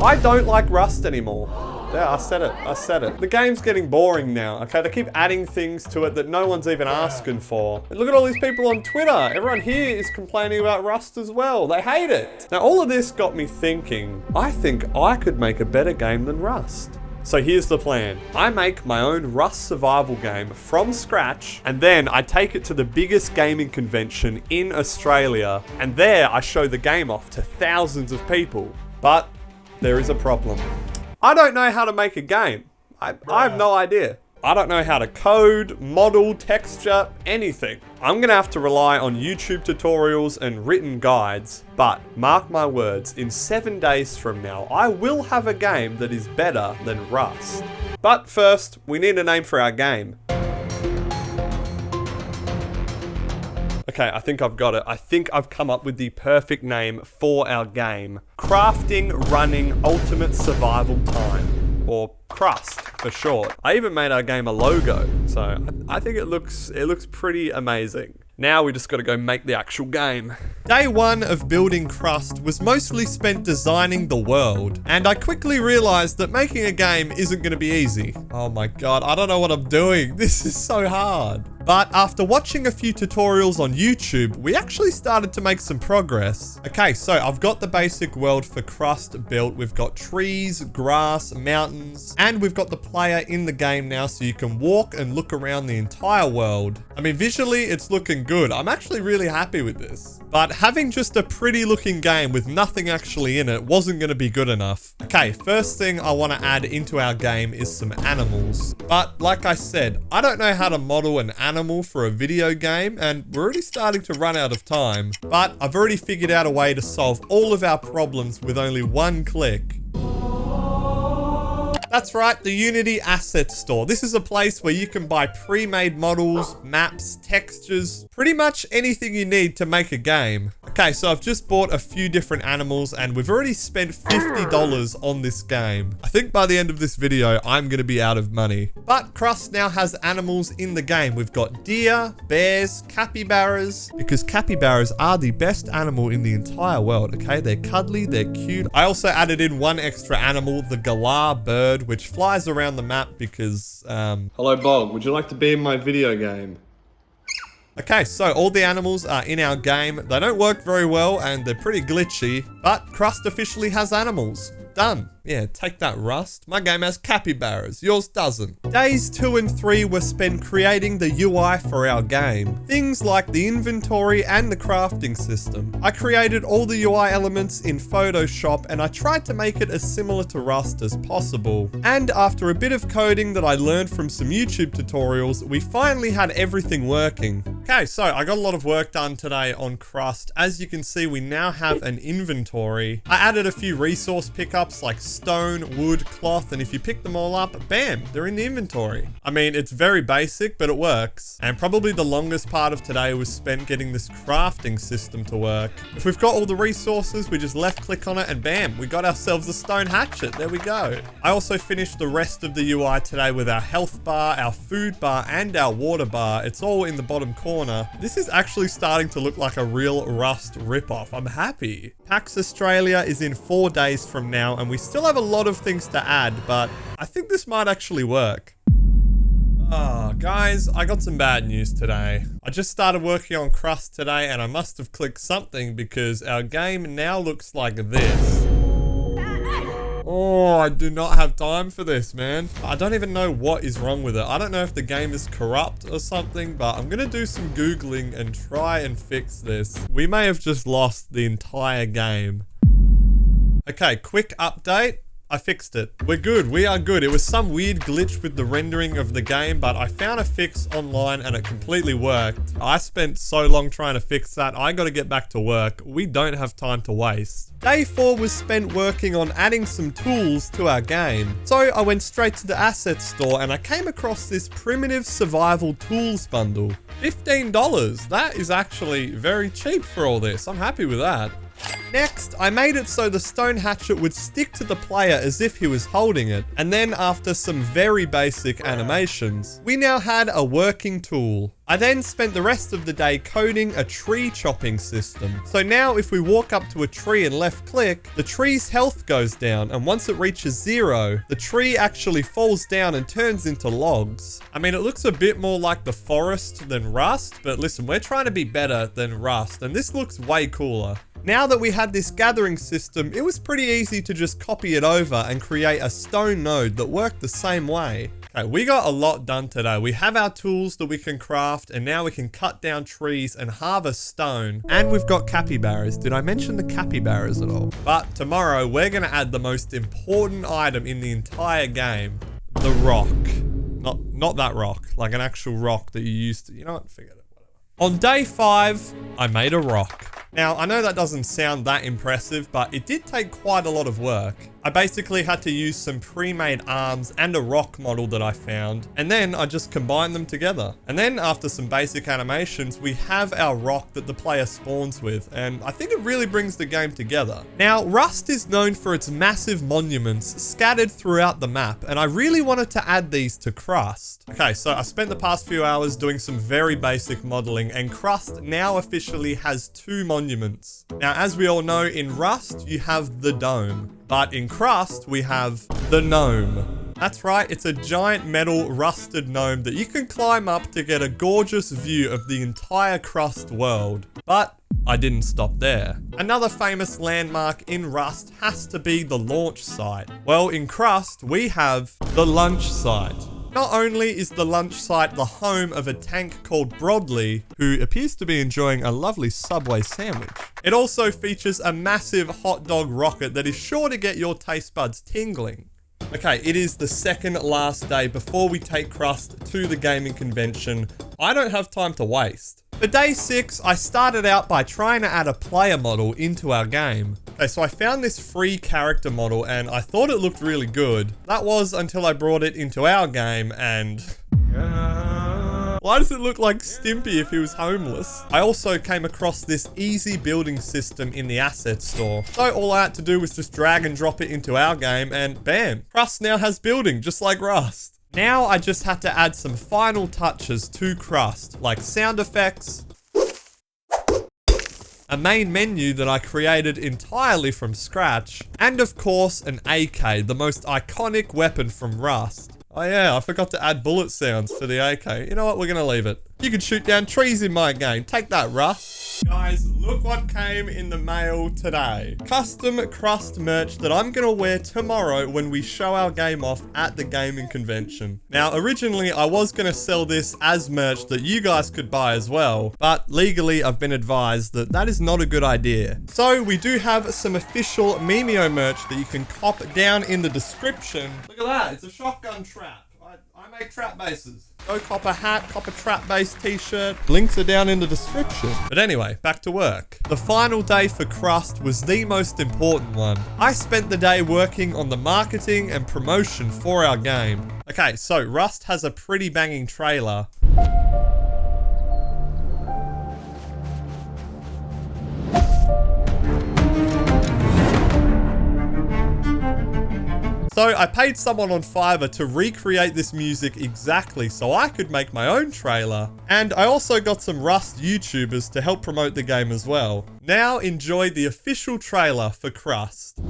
I don't like Rust anymore. Yeah, I said it. The game's getting boring now, okay? They keep adding things to it that no one's even asking for. And look at all these people on Twitter. Everyone here is complaining about Rust as well. They hate it. Now, all of this got me thinking, I think I could make a better game than Rust. So here's the plan. I make my own Rust survival game from scratch, and then I take it to the biggest gaming convention in Australia, and there I show the game off to thousands of people. But there is a problem. I don't know how to make a game. I have no idea. I don't know how to code, model, texture, anything. I'm gonna have to rely on YouTube tutorials and written guides, but mark my words, in 7 days from now, I will have a game that is better than Rust. But first, we need a name for our game. Okay, I think I've got it. I think I've come up with the perfect name for our game. Crafting Running Ultimate Survival Time. Or Crust, for short. I even made our game a logo, so I think it looks pretty amazing. Now we just gotta go make the actual game. Day one of building Crust was mostly spent designing the world, and I quickly realized that making a game isn't gonna be easy. Oh my god, I don't know what I'm doing. This is so hard. But after watching a few tutorials on YouTube, we actually started to make some progress. Okay, so I've got the basic world for Crust built. We've got trees, grass, mountains, and we've got the player in the game now so you can walk and look around the entire world. I mean, visually, it's looking good. I'm actually really happy with this. But having just a pretty looking game with nothing actually in it wasn't going to be good enough. Okay, first thing I want to add into our game is some animals. But like I said, I don't know how to model an animal for a video game, and we're already starting to run out of time. But I've already figured out a way to solve all of our problems with only one click. That's right, the Unity Asset Store. This is a place where you can buy pre-made models, maps, textures, pretty much anything you need to make a game. Okay, so I've just bought a few different animals and we've already spent $50 on this game. I think by the end of this video, I'm gonna be out of money. But Crust now has animals in the game. We've got deer, bears, capybaras, because capybaras are the best animal in the entire world, okay? They're cuddly, they're cute. I also added in one extra animal, the galah bird, which flies around the map because, Hello Bog, would you like to be in my video game? Okay, so all the animals are in our game. They don't work very well and they're pretty glitchy, but Crust officially has animals. Done. Yeah, take that, Rust. My game has capybaras. Yours doesn't. Days 2 and 3 were spent creating the UI for our game. Things like the inventory and the crafting system. I created all the UI elements in Photoshop and I tried to make it as similar to Rust as possible. And after a bit of coding that I learned from some YouTube tutorials, we finally had everything working. Okay, so I got a lot of work done today on Crust. As you can see, we now have an inventory. I added a few resource pickups like stone, wood, cloth, and if you pick them all up, bam, they're in the inventory. I mean, it's very basic, but it works. And probably the longest part of today was spent getting this crafting system to work. If we've got all the resources, we just left click on it and bam, we got ourselves a stone hatchet. There we go. I also finished the rest of the UI today with our health bar, our food bar, and our water bar. It's all in the bottom corner. This is actually starting to look like a real Rust ripoff. I'm happy. PAX Australia is in 4 days from now, and we still have a lot of things to add, but I think this might actually work. Oh, guys, I got some bad news today. I just started working on Crust today, and I must have clicked something because our game now looks like this. Oh, I do not have time for this, man. I don't even know what is wrong with it. I don't know if the game is corrupt or something, but I'm gonna do some Googling and try and fix this. We may have just lost the entire game. Okay, quick update. I fixed it. We're good. We are good. It was some weird glitch with the rendering of the game, but I found a fix online and it completely worked. I spent so long trying to fix that. I got to get back to work. We don't have time to waste. Day 4 was spent working on adding some tools to our game. So I went straight to the asset store and I came across this primitive survival tools bundle. $15. That is actually very cheap for all this. I'm happy with that. Next, I made it so the stone hatchet would stick to the player as if he was holding it. And then after some very basic animations, we now had a working tool. I then spent the rest of the day coding a tree chopping system. So now if we walk up to a tree and left click, the tree's health goes down, and once it reaches 0, the tree actually falls down and turns into logs. I mean, it looks a bit more like the forest than Rust, but listen, we're trying to be better than Rust, and this looks way cooler. Now that we had this gathering system, it was pretty easy to just copy it over and create a stone node that worked the same way. Okay, we got a lot done today. We have our tools that we can craft, and now we can cut down trees and harvest stone. And we've got capybaras. Did I mention the capybaras at all? But tomorrow, we're going to add the most important item in the entire game. The rock. Not that rock. Like an actual rock that you used to... You know what? Forget it. Whatever. On day 5, I made a rock. Now, I know that doesn't sound that impressive, but it did take quite a lot of work. I basically had to use some pre-made arms and a rock model that I found, and then I just combined them together. And then after some basic animations, we have our rock that the player spawns with, and I think it really brings the game together. Now, Rust is known for its massive monuments scattered throughout the map, and I really wanted to add these to Crust. Okay, so I spent the past few hours doing some very basic modeling, and Crust now officially has 2 monuments. Now, as we all know, in Rust, you have the dome. But in Crust, we have the gnome. That's right, it's a giant metal rusted gnome that you can climb up to get a gorgeous view of the entire Crust world. But I didn't stop there. Another famous landmark in Rust has to be the launch site. Well, in Crust, we have the lunch site. Not only is the lunch site the home of a tank called Broadley, who appears to be enjoying a lovely Subway sandwich, it also features a massive hot dog rocket that is sure to get your taste buds tingling. Okay, it is the second last day before we take Crust to the gaming convention. I don't have time to waste. For day 6, I started out by trying to add a player model into our game. Okay, so I found this free character model and I thought it looked really good. That was until I brought it into our game and... Why does it look like Stimpy if he was homeless? I also came across this easy building system in the asset store. So all I had to do was just drag and drop it into our game and bam, Crust now has building just like Rust. Now I just had to add some final touches to Crust, like sound effects, a main menu that I created entirely from scratch, and of course an AK, the most iconic weapon from Rust. Oh yeah, I forgot to add bullet sounds to the AK. You know what, we're gonna leave it. You can shoot down trees in my game. Take that, Rust. Guys, look what came in the mail today. Custom Crust merch that I'm gonna wear tomorrow when we show our game off at the gaming convention. Now, originally I was gonna sell this as merch that you guys could buy as well, but legally I've been advised that that is not a good idea. So we do have some official Memeio merch that you can cop down in the description. Look at that, it's a shotgun trap. I make trap bases. Go cop a hat, cop a trap base t-shirt. Links are down in the description. But anyway, back to work. The final day for Crust was the most important one. I spent the day working on the marketing and promotion for our game. Okay, so Rust has a pretty banging trailer. So I paid someone on Fiverr to recreate this music exactly so I could make my own trailer. And I also got some Rust YouTubers to help promote the game as well. Now enjoy the official trailer for Crust.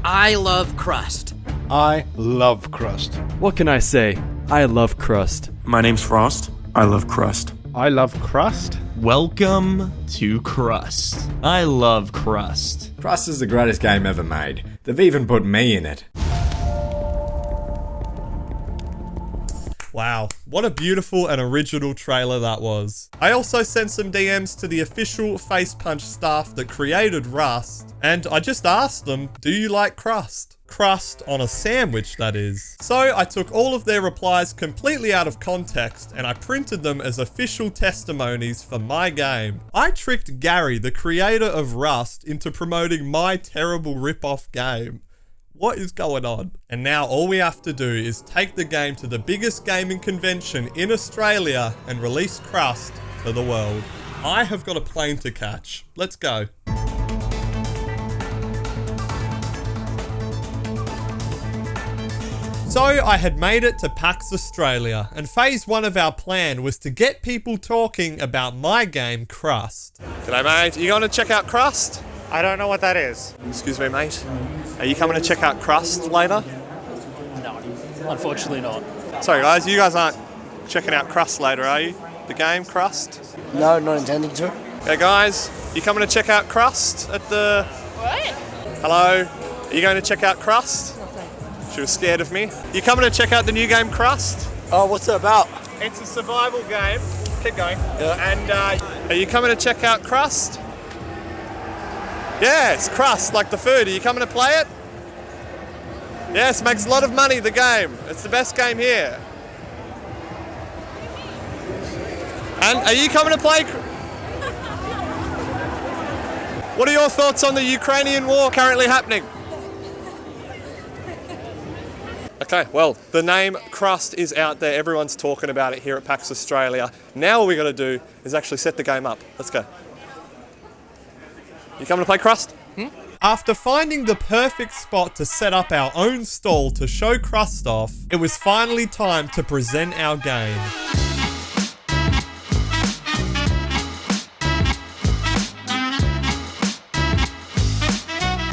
I love Crust. I love Crust. What can I say? I love crust. My name's Frost. I love crust. I love crust. Welcome to Crust. I love Crust. Crust is the greatest game ever made. They've even put me in it. Wow, what a beautiful and original trailer that was. I also sent some DMs to the official Face Punch staff that created Rust, and I just asked them, do you like crust? Crust on a sandwich, that is. So I took all of their replies completely out of context and I printed them as official testimonies for my game. I tricked Gary, the creator of Rust, into promoting my terrible rip-off game. What is going on? And now all we have to do is take the game to the biggest gaming convention in Australia and release Crust to the world. I have got a plane to catch. Let's go. So I had made it to PAX Australia, and phase 1 of our plan was to get people talking about my game Crust. G'day mate, are you going to check out Crust? I don't know what that is. Excuse me mate, are you coming to check out Crust later? No, unfortunately not. Sorry guys, you guys aren't checking out Crust later, are you? The game Crust? No, not intending to. Hey guys, you coming to check out Crust at the... What? Hello? Are you going to check out Crust? She was scared of me. You coming to check out the new game Crust? Oh, what's it about? It's a survival game. Keep going. Yeah. And are you coming to check out Crust? Yeah, it's Crust, like the food. Are you coming to play it? Yes, makes a lot of money, the game. It's the best game here. And are you coming to play? What are your thoughts on the Ukrainian war currently happening? Okay, well, the name Crust is out there. Everyone's talking about it here at PAX Australia. Now all we got to do is actually set the game up. Let's go. You coming to play Crust? After finding the perfect spot to set up our own stall to show Crust off, it was finally time to present our game.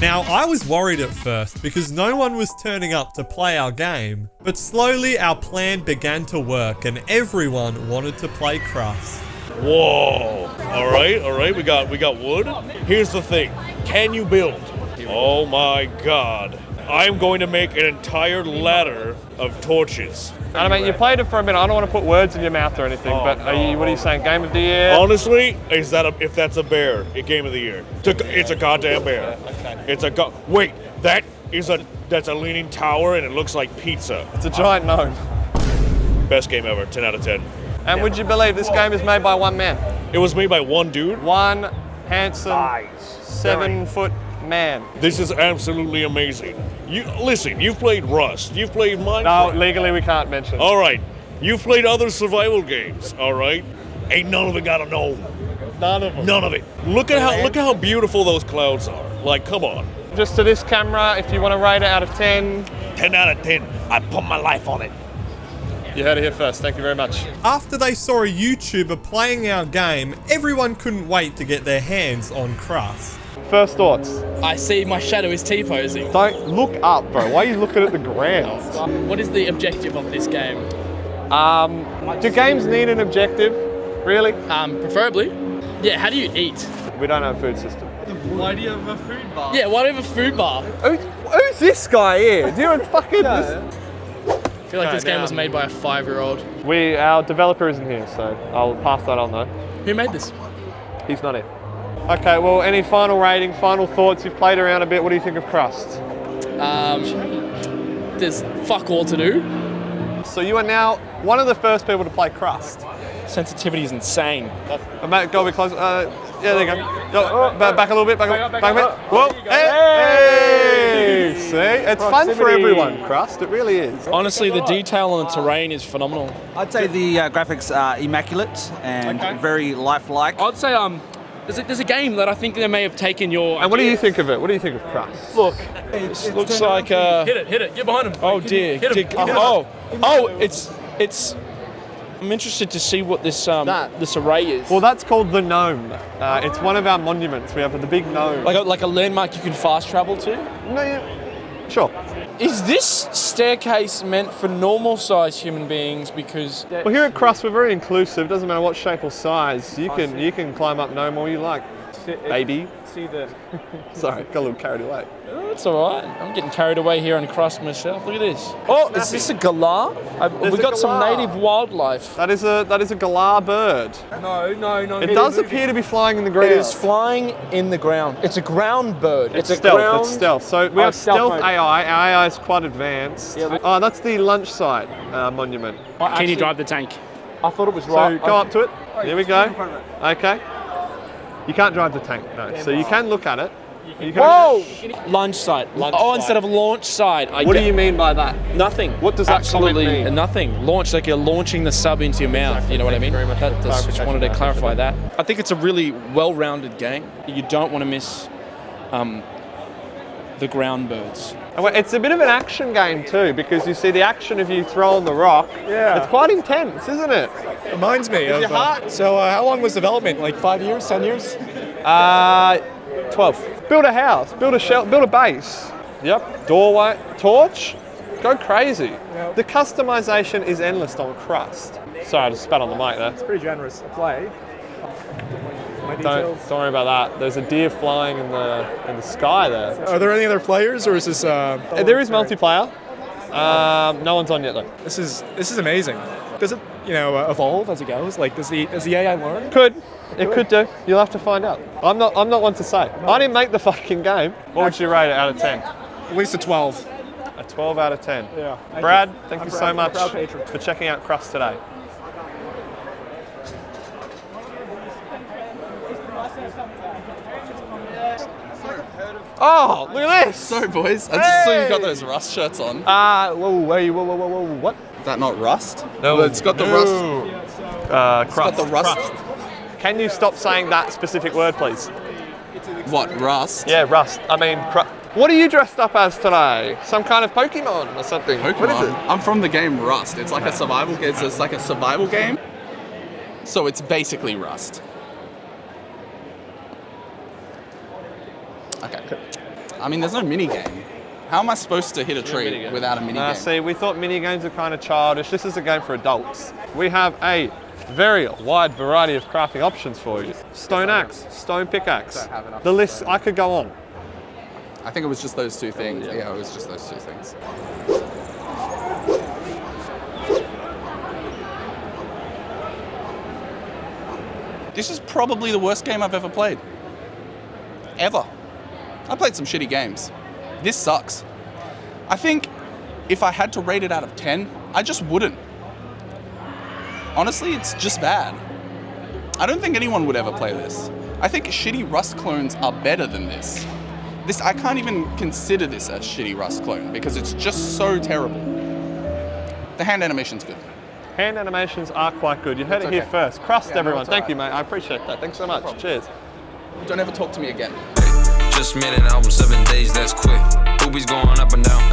Now, I was worried at first because no one was turning up to play our game, but slowly our plan began to work and everyone wanted to play Crust. Whoa! All right. We got wood. Here's the thing: can you build? Oh my God! I'm going to make an entire ladder of torches. I mean, you played it for a minute. I don't want to put words in your mouth or anything, but what are you saying? Game of the year? Honestly, if that's a bear, game of the year. It's a goddamn bear. Okay. Wait, that's a leaning tower and it looks like pizza. It's a giant gnome. Best game ever. 10 out of 10. And would you believe this game is made by one man? It was made by one dude. One handsome 7-foot man. This is absolutely amazing. You've played Rust. You've played Minecraft. No, legally we can't mention. All right. You've played other survival games, all right? Ain't none of it got a gnome. None of them. None of it. Look at how beautiful those clouds are. Like, come on. Just to this camera, if you want to rate it out of 10. 10 out of 10. I put my life on it. You heard it here first. Thank you very much. After they saw a YouTuber playing our game, everyone couldn't wait to get their hands on Crust. First thoughts? I see my shadow is T-posing. Don't look up, bro. Why are you looking at the ground? What is the objective of this game? Do games need an objective? Really? Preferably. Yeah, how do you eat? We don't have a food system. Why do you have a food bar? Yeah, why do you have a food bar? Who's this guy here? Do you fucking... I feel like this game was made by a 5-year-old. Our developer isn't here, so I'll pass that on though. Who made this? He's not here. Okay, well, any final rating, final thoughts? You've played around a bit. What do you think of Crust? There's fuck all to do. So you are now one of the first people to play Crust. Sensitivity is insane. Mate, go a bit closer. Yeah, there you go. Back a little bit. Back a bit. Whoa! Hey! See, it's fun for everyone. Crust, it really is. Honestly, the detail on the terrain is phenomenal. I'd say the graphics are immaculate and very lifelike. I'd say there's a game that I think they may have taken your. And what do you think of it? What do you think of Crust? Look, It looks like hit it, get behind him. Oh dear. Hit him. It's. I'm interested to see what this array is. Well, that's called the Gnome. It's one of our monuments. We have the big gnome. Like a landmark you can fast travel to. No, yeah. Sure. Is this staircase meant for normal-sized human beings? Because Well, here at Crust, we're very inclusive. Doesn't matter what shape or size. You can climb up no more you like, baby. See the. Sorry, got a little carried away. it's all right. I'm getting carried away here on Crust myself. Look at this. Oh, is this a galah? We got some native wildlife. That is a galah bird. No. It does appear to be flying in the ground. It is flying in the ground. It's a ground bird. It's a stealth. ground. It's stealth. So we have stealth stealth mode. AI. Our AI is quite advanced. Oh, that's the lunch site monument. Can you drive the tank? I thought it was So right. go up to it. Here we go. In front of it. Okay. You can't drive the tank, no. So you can look at it. You can Whoa! Lunch site. Instead of launch site. What do you mean by that? Nothing. What does that comment Absolutely mean? Nothing. Launch, like you're launching the sub into your mouth. You know what I mean? Thank you very much for Just clarification wanted to there. clarify that. I think it's a really well-rounded game. You don't want to miss the ground birds. It's a bit of an action game too, because you see the action of you throwing the rock. Yeah. It's quite intense, isn't it? Reminds me of. your heart? So, how long was development? Like 5 years, 10 years? 12. Build a house, build a base. Yep. Doorway, torch. Go crazy. The customization is endless on Crust. Sorry, I just spat on the mic there. Pretty generous play. Don't worry about that. There's a deer flying in the sky there. Are there any other players, or is this? There is multiplayer. No one's on yet though. This is amazing. Does it, evolve as it goes? Like, does the AI learn? It could do. You'll have to find out. I'm not one to say. I didn't make the fucking game. What would you rate it out of 10? At least a 12. A 12 out of 10. Yeah. Brad, thank you so I'm a much proud patron. for checking out Crust today. Oh, look at this! Sorry, boys. I just saw you got those Rust shirts on. Whoa, what? Is that not Rust? No, Well, it's got the Rust. Crust. Got the Rust. Crust. Can you stop saying that specific word, please? What, Rust? Yeah, Rust. I mean, what are you dressed up as today? Some kind of Pokemon or something? Pokemon. What is it? I'm from the game Rust. It's like a survival. It's like a survival game. So it's basically Rust. Okay. I mean, there's no mini game. How am I supposed to hit a tree without a mini game? See, we thought mini games are kind of childish. This is a game for adults. We have a very wide variety of crafting options for you. Stone axe, stone pickaxe. Don't have enough The list, stone. I could go on. I think it was just those two things. Yeah, it was just those two things. This is probably the worst game I've ever played. Ever. I played some shitty games. This sucks. I think if I had to rate it out of 10, I just wouldn't. Honestly, it's just bad. I don't think anyone would ever play this. I think shitty Rust clones are better than this. I can't even consider this a shitty Rust clone because it's just so terrible. The hand animation's good. Hand animations are quite good. You heard it here first. Crust, everyone. Thank you, mate. I appreciate that. Thanks so much. Cheers. Don't ever talk to me again. Just made an album 7 days, that's quick. Boobies going up and down.